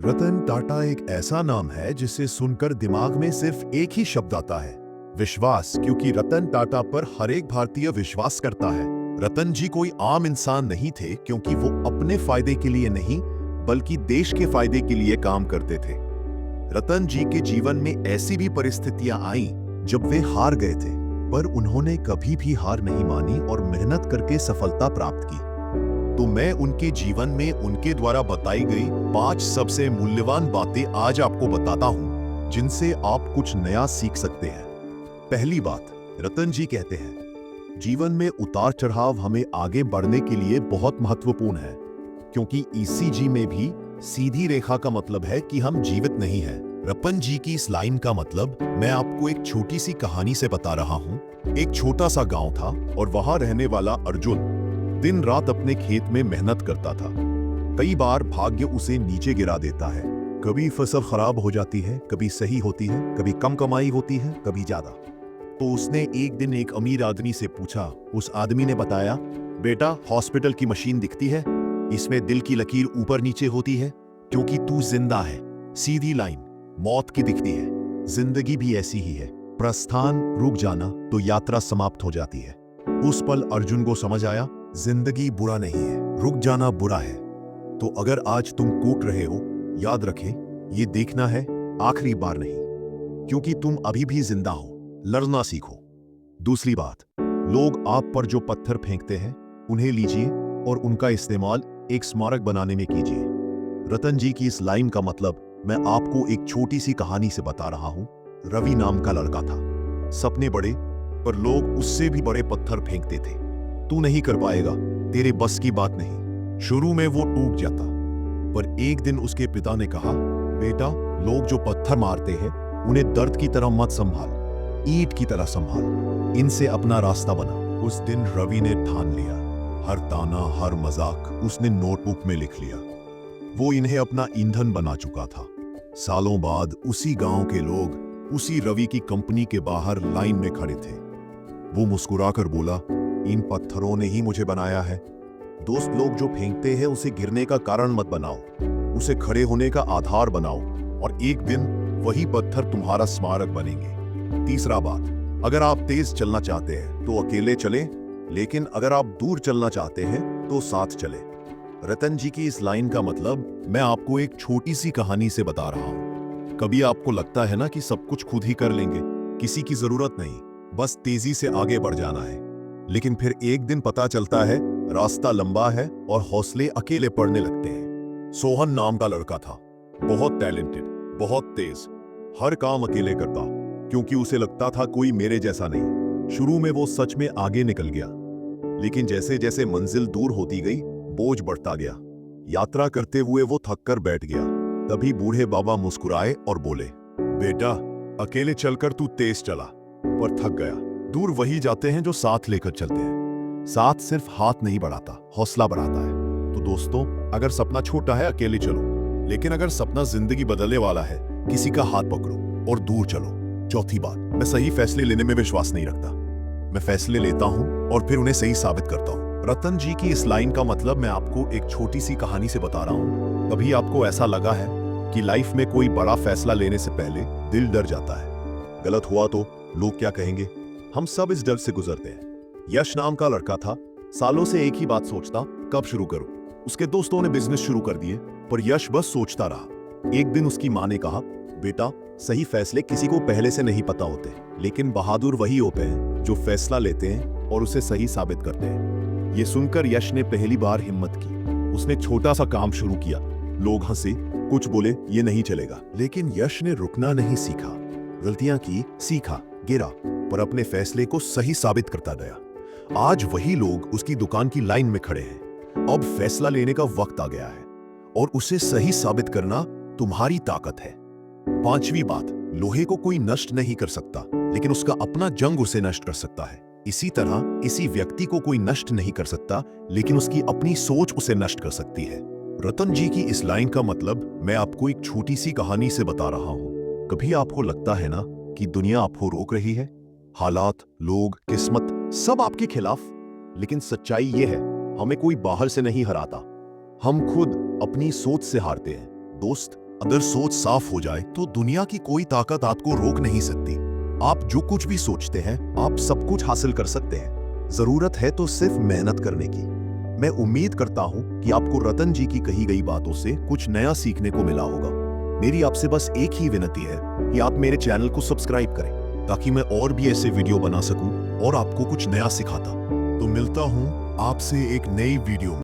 रतन टाटा एक ऐसा नाम है जिसे सुनकर दिमाग में सिर्फ एक ही शब्द आता है, विश्वास। क्योंकि रतन टाटा पर हर एक भारतीय विश्वास करता है। रतन जी कोई आम इंसान नहीं थे, क्योंकि वो अपने फायदे के लिए नहीं बल्कि देश के फायदे के लिए काम करते थे। रतन जी के जीवन में ऐसी भी परिस्थितियां आईं जब वे हार गए थे, पर उन्होंने कभी भी हार नहीं मानी और मेहनत करके सफलता प्राप्त की। तो मैं उनके जीवन में उनके द्वारा बताई गई 5 सबसे मूल्यवान बातें आज आपको बताता हूं, जिनसे आप कुछ नया सीख सकते हैं। पहली बात, रतन जी कहते हैं, जीवन में उतार चढ़ाव हमें आगे बढ़ने के लिए बहुत महत्वपूर्ण है, क्योंकि ईसीजी में भी सीधी रेखा का मतलब है कि हम जीवित नहीं हैं। रतन जी की इस लाइन का मतलब मैं आपको एक छोटी सी कहानी से बता रहा हूं। एक छोटा सा गांव था और वहां रहने वाला अर्जुन दिन रात अपने खेत में मेहनत करता था। कई बार भाग्य उसे नीचे गिरा देता है। कभी फसल खराब हो जाती है, कभी सही होती है, कभी कम कमाई होती है, कभी ज्यादा। तो उसने एक दिन एक अमीर आदमी से पूछा। उस आदमी ने बताया, बेटा, हॉस्पिटल की मशीन दिखती है, इसमें दिल की लकीर ऊपर नीचे होती है, क्योंकि तू जिंदा है। सीधी लाइन मौत की दिखती है। जिंदगी भी ऐसी ही है, प्रस्थान रुक जाना तो यात्रा समाप्त हो जाती है। उस पल अर्जुन को समझ आया, जिंदगी बुरा नहीं है, रुक जाना बुरा है। तो अगर आज तुम कूट रहे हो, याद रखें, ये देखना है आखिरी बार नहीं, क्योंकि तुम अभी भी जिंदा हो। लड़ना सीखो। दूसरी बात, लोग आप पर जो पत्थर फेंकते हैं उन्हें लीजिए और उनका इस्तेमाल एक स्मारक बनाने में कीजिए। रतन जी की इस लाइन का मतलब मैं आपको एक छोटी सी कहानी से बता रहा हूं। रवि नाम का लड़का था। सपने बड़े, पर लोग उससे भी बड़े पत्थर फेंकते थे। तू नहीं कर पाएगा, तेरे बस की बात नहीं। शुरू में वो टूट जाता, पर एक दिन उसके पिता ने कहा, बेटा, लोग जो पत्थर मारते हैं उन्हें दर्द की तरह मत संभाल, ईंट की तरह संभाल, इनसे अपना रास्ता बना। उस दिन रवि ने ठान लिया, हर ताना, हर मजाक उसने नोटबुक में लिख लिया। वो इन्हें अपना ईंधन बना चुका था। सालों बाद उसी गांव के लोग उसी रवि की कंपनी के बाहर लाइन में खड़े थे। वो मुस्कुराकर बोला, इन पत्थरों ने ही मुझे बनाया है। दोस्त, लोग जो फेंकते हैं उसे गिरने का कारण मत बनाओ, उसे खड़े होने का आधार बनाओ, और एक दिन वही पत्थर तुम्हारा स्मारक बनेंगे। तीसरा बात, अगर आप तेज चलना चाहते हैं तो अकेले चलें, लेकिन अगर आप दूर चलना चाहते हैं तो साथ चलें। रतन जी की इस लाइन का मतलब मैं आपको एक छोटी सी कहानी से बता रहा हूं। कभी आपको लगता है ना कि सब कुछ खुद ही कर लेंगे, किसी की जरूरत नहीं, बस तेजी से आगे बढ़ जाना है। लेकिन फिर एक दिन पता चलता है रास्ता लंबा है और हौसले अकेले पड़ने लगते हैं। सोहन नाम का लड़का था, बहुत टैलेंटेड, बहुत तेज, हर काम अकेले करता, क्योंकि उसे लगता था कोई मेरे जैसा नहीं। शुरू में वो सच में आगे निकल गया, लेकिन जैसे जैसे मंजिल दूर होती गई, बोझ बढ़ता गया। यात्रा करते हुए वो थक कर बैठ गया। तभी बूढ़े बाबा मुस्कुराए और बोले, बेटा, अकेले चलकर तू तेज चला, पर थक गया। दूर वही जाते हैं जो साथ लेकर चलते हैं। साथ सिर्फ हाथ नहीं बढ़ाता, हौसला बढ़ाता है। तो दोस्तों, अगर सपना छोटा है अकेले चलो, लेकिन अगर सपना जिंदगी बदलने वाला है, किसी का हाथ पकड़ो और दूर चलो। चौथी बात, मैं सही फैसले लेने में विश्वास नहीं रखता, मैं फैसले लेता हूं और फिर उन्हें सही साबित करता हूं। रतन जी की इस लाइन का मतलब मैं आपको एक छोटी सी कहानी से बता रहा हूं। कभी आपको ऐसा लगा है कि लाइफ में कोई बड़ा फैसला लेने से पहले दिल डर जाता है, गलत हुआ तो लोग क्या कहेंगे? हम सब इस डर से गुजरते हैं। यश नाम का लड़का था, सालों से एक ही बात सोचता, कब शुरू करूं। उसके दोस्तों ने बिजनेस शुरू कर दिए, पर यश बस सोचता रहा। एक दिन उसकी मां ने कहा, बेटा, सही फैसले किसी को पहले से नहीं पता होते, लेकिन बहादुर वही होते हैं जो फैसला लेते हैं और उसे सही साबित करते हैं। ये सुनकर यश ने पहली बार हिम्मत की। उसने छोटा सा काम शुरू किया। लोग हंसे, कुछ बोले, ये नहीं चलेगा, लेकिन यश ने रुकना नहीं सीखा। गलतियां की, सीखा, गिरा, पर अपने फैसले को सही साबित करता गया। आज वही लोग उसकी दुकान की लाइन में खड़े हैं। अब फैसला लेने का वक्त आ गया है, और उसे सही साबित करना तुम्हारी ताकत है। पांचवी बात, लोहे को कोई नष्ट नहीं कर सकता, लेकिन उसका अपना जंग उसे नष्ट कर सकता है। इसी तरह किसी व्यक्ति को कोई नष्ट नहीं कर सकता, लेकिन उसकी अपनी सोच उसे नष्ट कर सकती है। रतन जी की इस लाइन का मतलब मैं आपको एक छोटी सी कहानी से बता रहा हूं। कभी आपको लगता है ना कि दुनिया आपको रोक रही है, हालात, लोग, किस्मत सब आपके खिलाफ, लेकिन सच्चाई यह है, हमें कोई बाहर से नहीं हराता, हम खुद अपनी सोच से हारते हैं। दोस्त, अगर सोच साफ हो जाए तो दुनिया की कोई ताकत आपको रोक नहीं सकती। आप जो कुछ भी सोचते हैं, आप सब कुछ हासिल कर सकते हैं। जरूरत है तो सिर्फ मेहनत करने की। मैं उम्मीद करता हूं कि आपको रतन जी की कही गई बातों से कुछ नया सीखने को मिला होगा। मेरी आपसे बस एक ही विनती है कि आप मेरे चैनल को सब्सक्राइब करें, ताकि मैं और भी ऐसे वीडियो बना सकूं और आपको कुछ नया सिखाता। तो मिलता हूं आपसे एक नई वीडियो में।